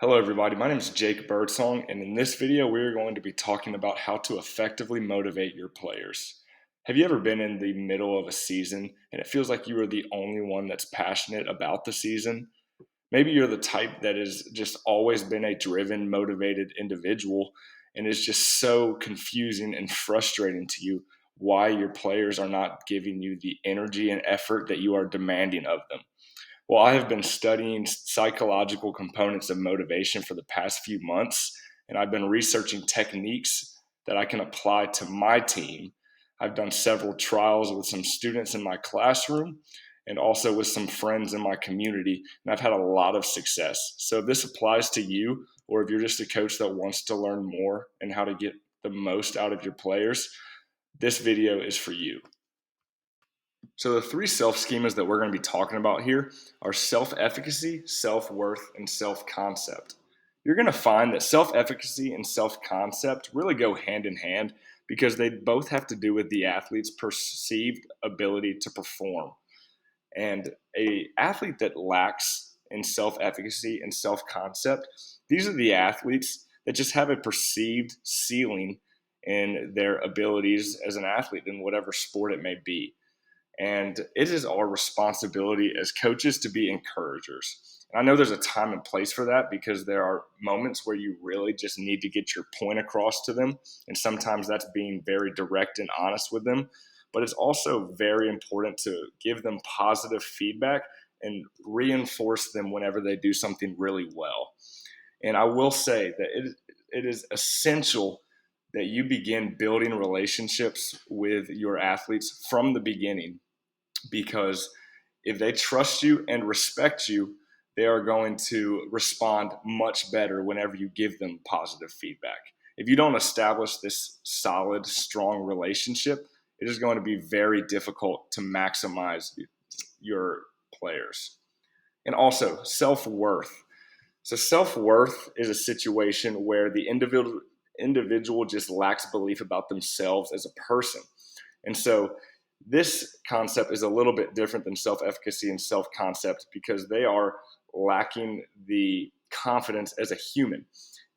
Hello everybody, my name is Jake Birdsong, and in this video we're going to be talking about how to effectively motivate your players. Have you ever been in the middle of a season and it feels like you are the only one that's passionate about the season? Maybe you're the type that has just always been a driven, motivated individual, and it's just so confusing and frustrating to you why your players are not giving you the energy and effort that you are demanding of them. Well, I have been studying psychological components of motivation for the past few months, and I've been researching techniques that I can apply to my team. I've done several trials with some students in my classroom and also with some friends in my community, and I've had a lot of success. So, if this applies to you, or if you're just a coach that wants to learn more and how to get the most out of your players, this video is for you. So the three self schemas that we're going to be talking about here are self-efficacy, self-worth, and self-concept. You're going to find that self-efficacy and self-concept really go hand in hand because they both have to do with the athlete's perceived ability to perform. And a athlete that lacks in self-efficacy and self-concept, these are the athletes that just have a perceived ceiling in their abilities as an athlete in whatever sport it may be. And it is our responsibility as coaches to be encouragers. And I know there's a time and place for that because there are moments where you really just need to get your point across to them. And sometimes that's being very direct and honest with them. But it's also very important to give them positive feedback and reinforce them whenever they do something really well. And I will say that it is essential that you begin building relationships with your athletes from the beginning, because if they trust you and respect you, they are going to respond much better whenever you give them positive feedback. If you don't establish this solid, strong relationship, it is going to be very difficult to maximize your players. And also, self worth. So, self worth is a situation where the individual just lacks belief about themselves as a person. And so, this concept is a little bit different than self efficacy and self concept because they are lacking the confidence as a human.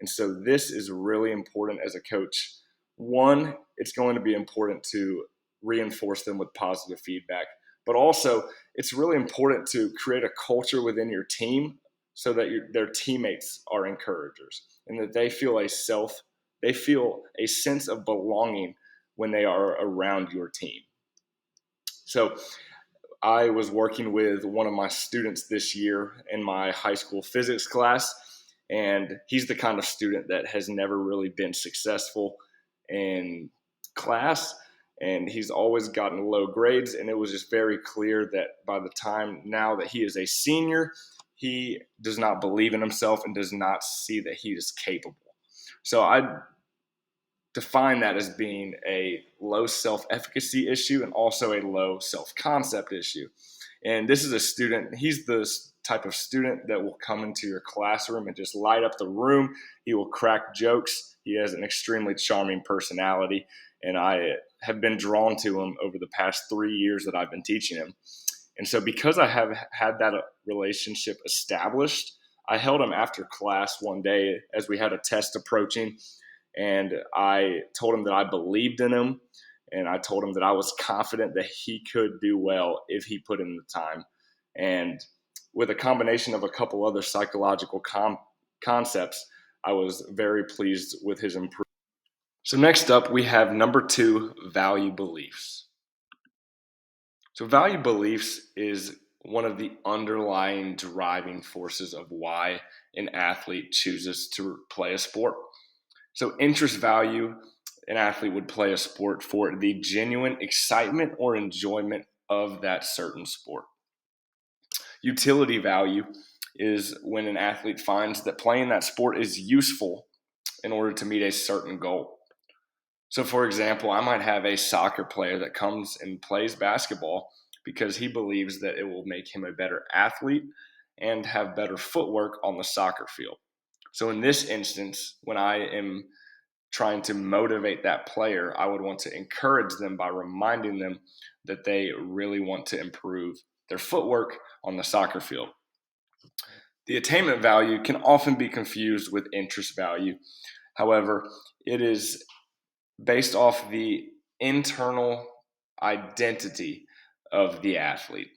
And so, this is really important as a coach. One, it's going to be important to reinforce them with positive feedback, but also it's really important to create a culture within your team so that their teammates are encouragers and that they feel a sense of belonging when they are around your team. So I was working with one of my students this year in my high school physics class, and he's the kind of student that has never really been successful in class, and he's always gotten low grades. And it was just very clear that by the time now that he is a senior, he does not believe in himself and does not see that he is capable. So I define that as being a low self-efficacy issue and also a low self-concept issue. And this is a student, he's the type of student that will come into your classroom and just light up the room. He will crack jokes. He has an extremely charming personality, and I have been drawn to him over the past 3 years that I've been teaching him. And so because I have had that relationship established, I held him after class one day as we had a test approaching, and I told him that I believed in him, and I told him that I was confident that he could do well if he put in the time. And with a combination of a couple other psychological concepts, I was very pleased with his improvement. So next up, we have number 2, value beliefs. So value beliefs is one of the underlying driving forces of why an athlete chooses to play a sport. So interest value, an athlete would play a sport for the genuine excitement or enjoyment of that certain sport. Utility value is when an athlete finds that playing that sport is useful in order to meet a certain goal. So for example, I might have a soccer player that comes and plays basketball because he believes that it will make him a better athlete and have better footwork on the soccer field. So in this instance, when I am trying to motivate that player, I would want to encourage them by reminding them that they really want to improve their footwork on the soccer field. The attainment value can often be confused with interest value. However, it is based off the internal identity of the athlete.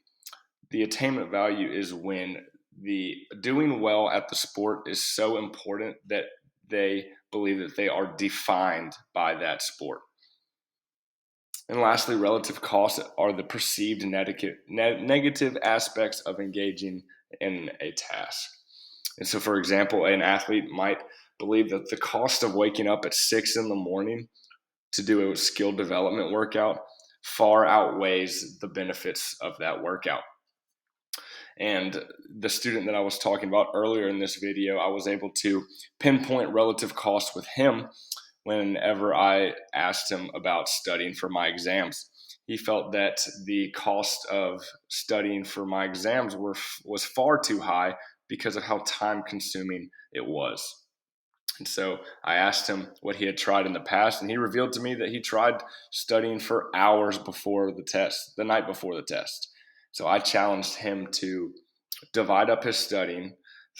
The attainment value is when the doing well at the sport is so important that they believe that they are defined by that sport. And lastly, relative costs are the perceived negative aspects of engaging in a task. And so, for example, an athlete might believe that the cost of waking up at 6 in the morning to do a skill development workout far outweighs the benefits of that workout. And the student that I was talking about earlier in this video, I was able to pinpoint relative cost with him whenever I asked him about studying for my exams. He felt that the cost of studying for my exams was far too high because of how time consuming it was. And so I asked him what he had tried in the past, and he revealed to me that he tried studying for hours before the test, the night before the test. So I challenged him to divide up his studying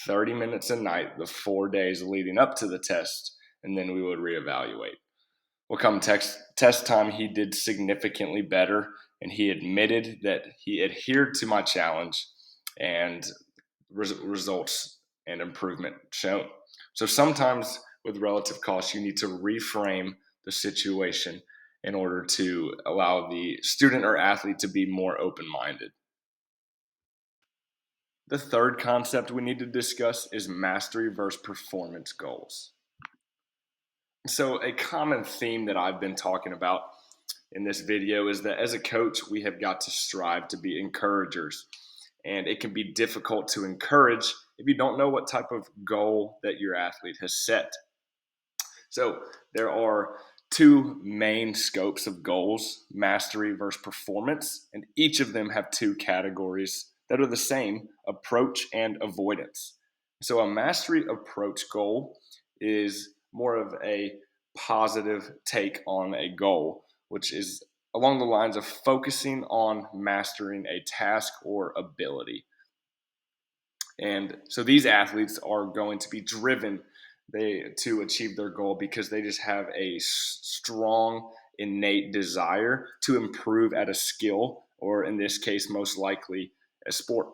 30 minutes a night, the 4 days leading up to the test, and then we would reevaluate. Well, come test time, he did significantly better, and he admitted that he adhered to my challenge, and results and improvement shown. So sometimes with relative cost, you need to reframe the situation in order to allow the student or athlete to be more open-minded. The third concept we need to discuss is mastery versus performance goals. So a common theme that I've been talking about in this video is that as a coach, we have got to strive to be encouragers. And it can be difficult to encourage if you don't know what type of goal that your athlete has set. So there are two main scopes of goals, mastery versus performance, and each of them have two categories that are the same, approach and avoidance. So a mastery approach goal is more of a positive take on a goal, which is along the lines of focusing on mastering a task or ability. And so these athletes are going to be driven to achieve their goal because they just have a strong innate desire to improve at a skill, or in this case, most likely a sport.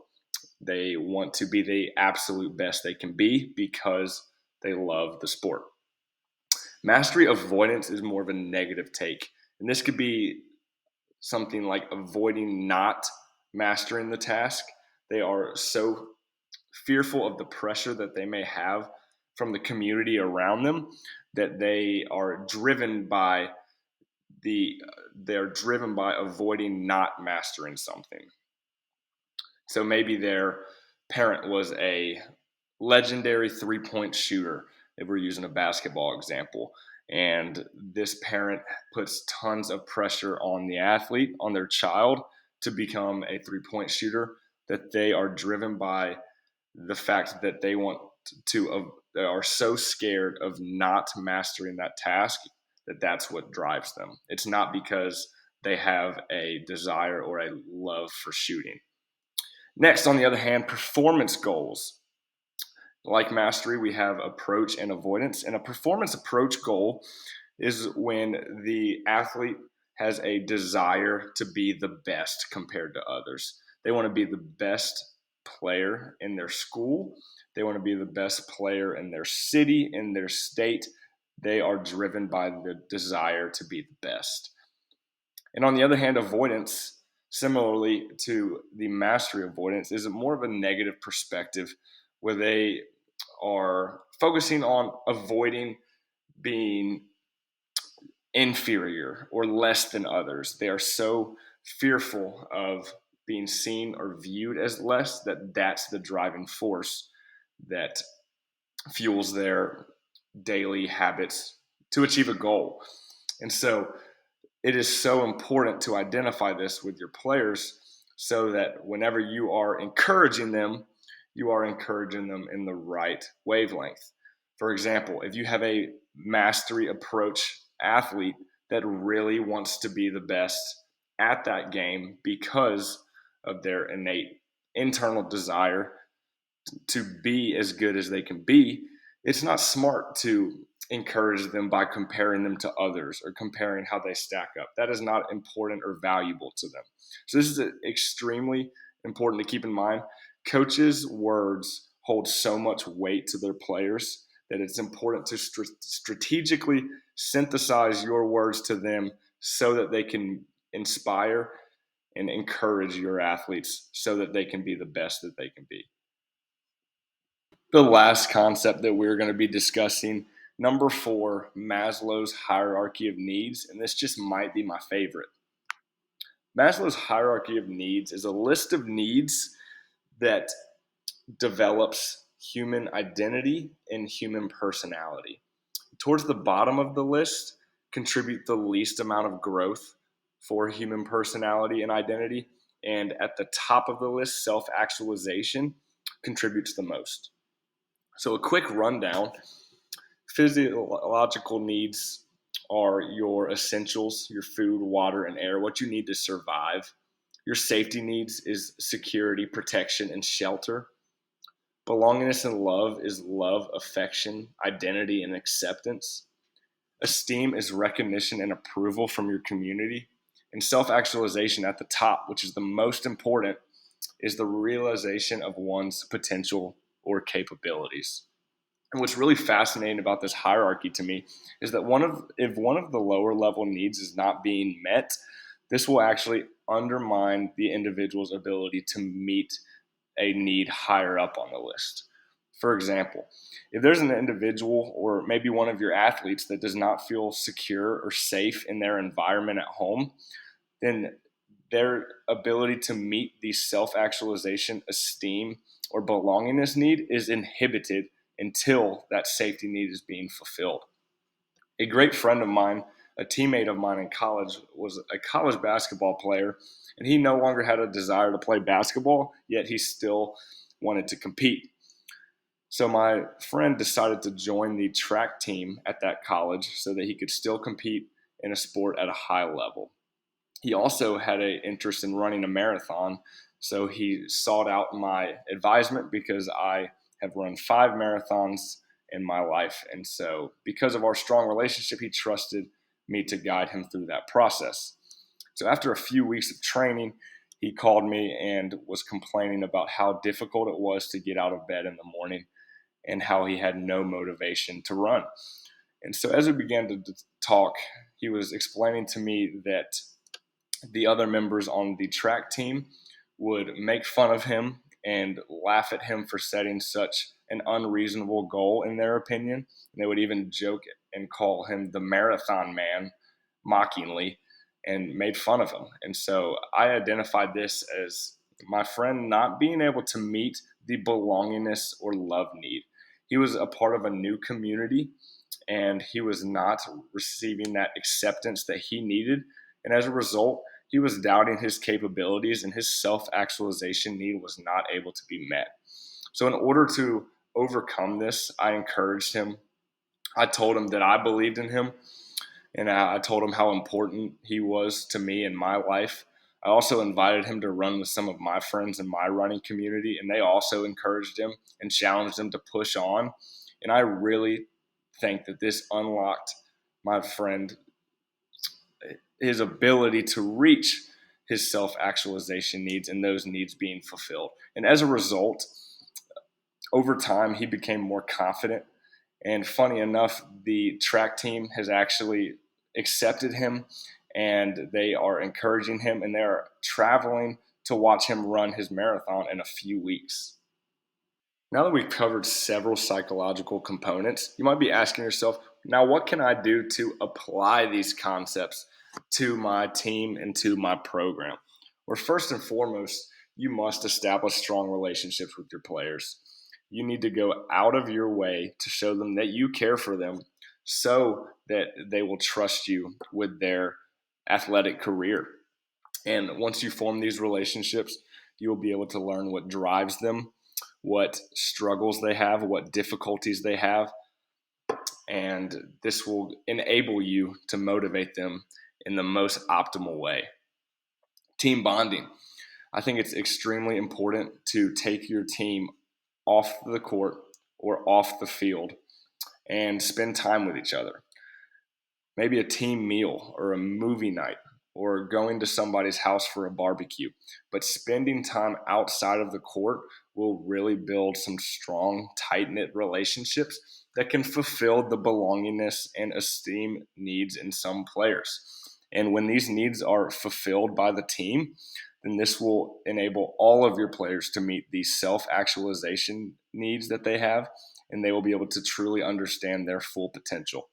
They want to be the absolute best they can be because they love the sport. Mastery avoidance is more of a negative take. And this could be something like avoiding not mastering the task. They are so fearful of the pressure that they may have from the community around them that they're driven by avoiding not mastering something. So maybe their parent was a legendary three-point shooter, if we're using a basketball example, and this parent puts tons of pressure on the athlete, on their child, to become a three-point shooter, that they are driven by the fact that they are so scared of not mastering that task that that's what drives them. It's not because they have a desire or a love for shooting. Next, on the other hand, performance goals. Like mastery, we have approach and avoidance. And a performance approach goal is when the athlete has a desire to be the best compared to others. They want to be the best player in their school. They want to be the best player in their city, in their state. They are driven by the desire to be the best. And on the other hand, avoidance, similarly to the mastery avoidance, is more of a negative perspective where they are focusing on avoiding being inferior or less than others. They are so fearful of being seen or viewed as less that that's the driving force that fuels their daily habits to achieve a goal. And so it is so important to identify this with your players so that whenever you are encouraging them, you are encouraging them in the right wavelength. For example, if you have a mastery approach athlete that really wants to be the best at that game because of their innate internal desire to be as good as they can be, it's not smart to encourage them by comparing them to others or comparing how they stack up. That is not important or valuable to them. So, this is extremely important to keep in mind. Coaches' words hold so much weight to their players that it's important to strategically synthesize your words to them so that they can inspire and encourage your athletes so that they can be the best that they can be. The last concept that we're going to be discussing, number 4, Maslow's hierarchy of needs, and this just might be my favorite. Maslow's hierarchy of needs is a list of needs that develops human identity and human personality. Towards the bottom of the list contribute the least amount of growth for human personality and identity, and at the top of the list, self-actualization contributes the most. So, a quick rundown: physiological needs are your essentials, your food, water, and air, what you need to survive. Your safety needs is security, protection, and shelter. Belongingness and love is love, affection, identity, and acceptance. Esteem is recognition and approval from your community. And self actualization at the top, which is the most important, is the realization of one's potential or capabilities. And what's really fascinating about this hierarchy to me is that if one of the lower level needs is not being met, this will actually undermine the individual's ability to meet a need higher up on the list. For example, if there's an individual or maybe one of your athletes that does not feel secure or safe in their environment at home, then their ability to meet the self actualization, esteem, or belongingness need is inhibited until that safety need is being fulfilled. A great friend of mine, a teammate of mine in college, was a college basketball player, and he no longer had a desire to play basketball, yet he still wanted to compete. So my friend decided to join the track team at that college so that he could still compete in a sport at a high level. He also had an interest in running a marathon, so he sought out my advisement because I have run 5 marathons in my life. And so, because of our strong relationship, he trusted me to guide him through that process. So, after a few weeks of training, he called me and was complaining about how difficult it was to get out of bed in the morning and how he had no motivation to run. And so, as we began to talk, he was explaining to me that the other members on the track team would make fun of him and laugh at him for setting such an unreasonable goal in their opinion. And they would even joke and call him the marathon man mockingly and made fun of him. And so I identified this as my friend not being able to meet the belongingness or love need. He was a part of a new community and he was not receiving that acceptance that he needed. And as a result, he was doubting his capabilities and his self actualization need was not able to be met. So, in order to overcome this, I encouraged him. I told him that I believed in him, and I told him how important he was to me in my life. I also invited him to run with some of my friends in my running community, and they also encouraged him and challenged him to push on. And I really think that this unlocked my friend his ability to reach his self-actualization needs and those needs being fulfilled. And as a result, over time, he became more confident. And funny enough, the track team has actually accepted him and they are encouraging him and they're traveling to watch him run his marathon in a few weeks. Now that we've covered several psychological components, you might be asking yourself, now what can I do to apply these concepts to my team and to my program? Well, first and foremost, you must establish strong relationships with your players. You need to go out of your way to show them that you care for them so that they will trust you with their athletic career. And once you form these relationships, you will be able to learn what drives them, what struggles they have, what difficulties they have, and this will enable you to motivate them in the most optimal way. Team bonding. I think it's extremely important to take your team off the court or off the field and spend time with each other. Maybe a team meal or a movie night or going to somebody's house for a barbecue. But spending time outside of the court will really build some strong, tight knit relationships that can fulfill the belongingness and esteem needs in some players. And when these needs are fulfilled by the team, then this will enable all of your players to meet these self actualization needs that they have, and they will be able to truly understand their full potential.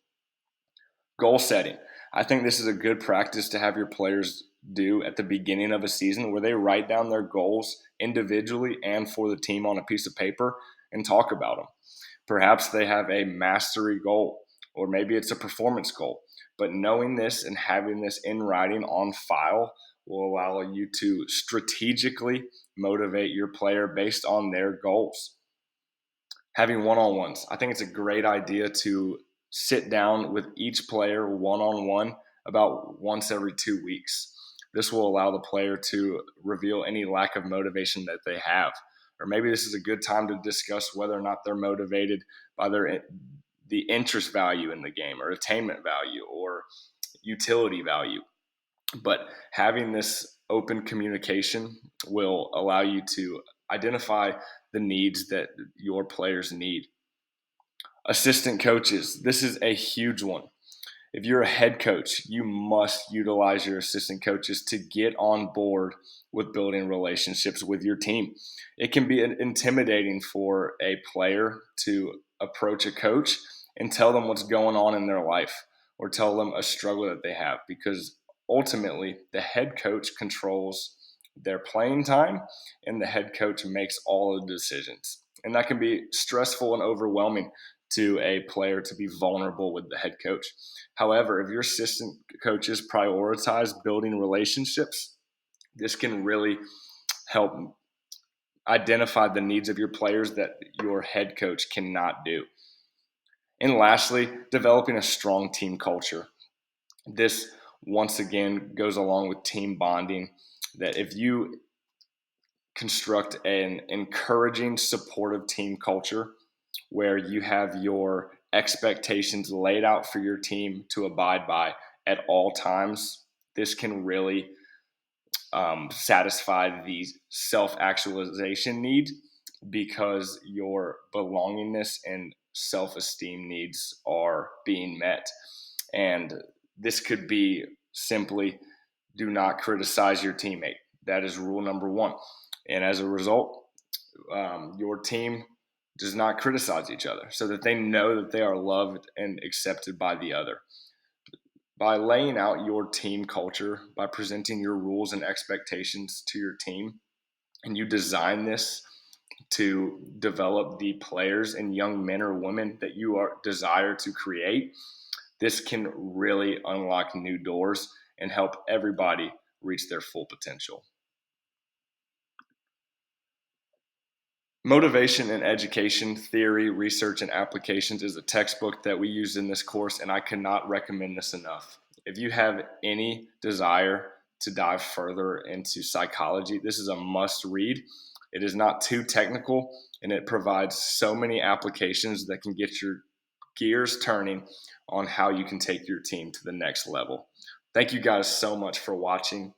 Goal setting. I think this is a good practice to have your players do at the beginning of a season where they write down their goals individually and for the team on a piece of paper and talk about them. Perhaps they have a mastery goal, or maybe it's a performance goal. But knowing this and having this in writing on file will allow you to strategically motivate your player based on their goals. Having one-on-ones. I think it's a great idea to sit down with each player one-on-one about once every 2 weeks. This will allow the player to reveal any lack of motivation that they have. Or maybe this is a good time to discuss whether or not they're motivated by the interest value in the game or attainment value or utility value. But having this open communication will allow you to identify the needs that your players need. Assistant coaches, this is a huge one. If you're a head coach, you must utilize your assistant coaches to get on board with building relationships with your team. It can be intimidating for a player to approach a coach and tell them what's going on in their life or tell them a struggle that they have, because ultimately the head coach controls their playing time and the head coach makes all of the decisions. And that can be stressful and overwhelming to a player to be vulnerable with the head coach. However, if your assistant coaches prioritize building relationships, this can really help identify the needs of your players that your head coach cannot do. And lastly, developing a strong team culture. This, once again, goes along with team bonding, that if you construct an encouraging, supportive team culture where you have your expectations laid out for your team to abide by at all times, this can really satisfy the self-actualization need, because your belongingness and self-esteem needs are being met. And this could be simply, do not criticize your teammate. That is rule number one. And as a result, your team does not criticize each other, so that they know that they are loved and accepted by the other. By laying out your team culture, by presenting your rules and expectations to your team, and you design this to develop the players and young men or women that you desire to create, this can really unlock new doors and help everybody reach their full potential. Motivation and Education Theory, Research, and Applications is a textbook that we use in this course, and I cannot recommend this enough. If you have any desire to dive further into psychology, this is a must read. It is not too technical, and it provides so many applications that can get your gears turning on how you can take your team to the next level. Thank you guys so much for watching.